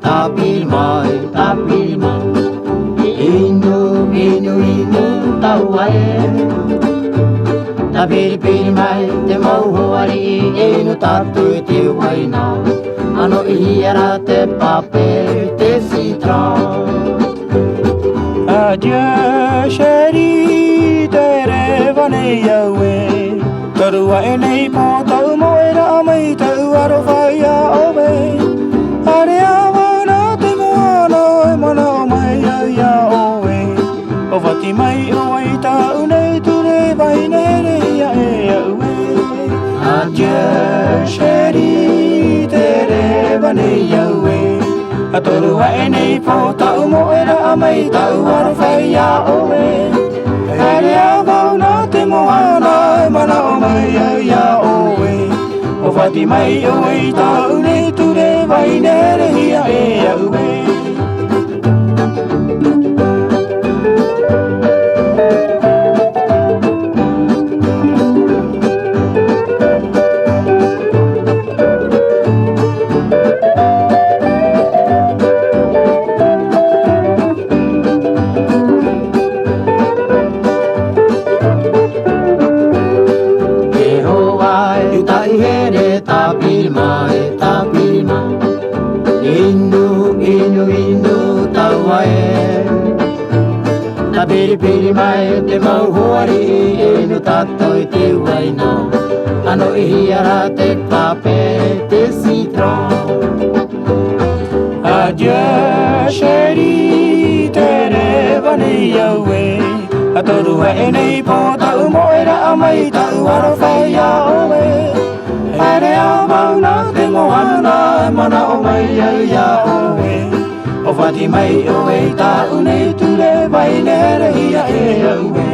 Tapi mai inu tau ai tapi pili mai te mau hoari inu tatu te waina ano iara te pape te citron. Adieu chérie tere vane yawe tarua enei po tau moera mai tau aro vai a obe are awana te moana e mana o mai ya oe o vati mai o ai tau nei ture vai nere ia e aue. Adieu chérie tere vane yawe atorua enei po tau moera mai tau aro vai a oe are awana te moana e mana o mai ya oe o vati mai o ai tau nei ture vai nere ia e aue. Inu tau ai pili mai te mau hoari inu tatoi te waina ano ihiara te pape te citron. Adieu chérie tere vane yawe atorua enei po tau moera mai tau aro vai a oe are awauna te moana mana o mai ya oe o vati mai o e tau nei ture vai nere ia e aue.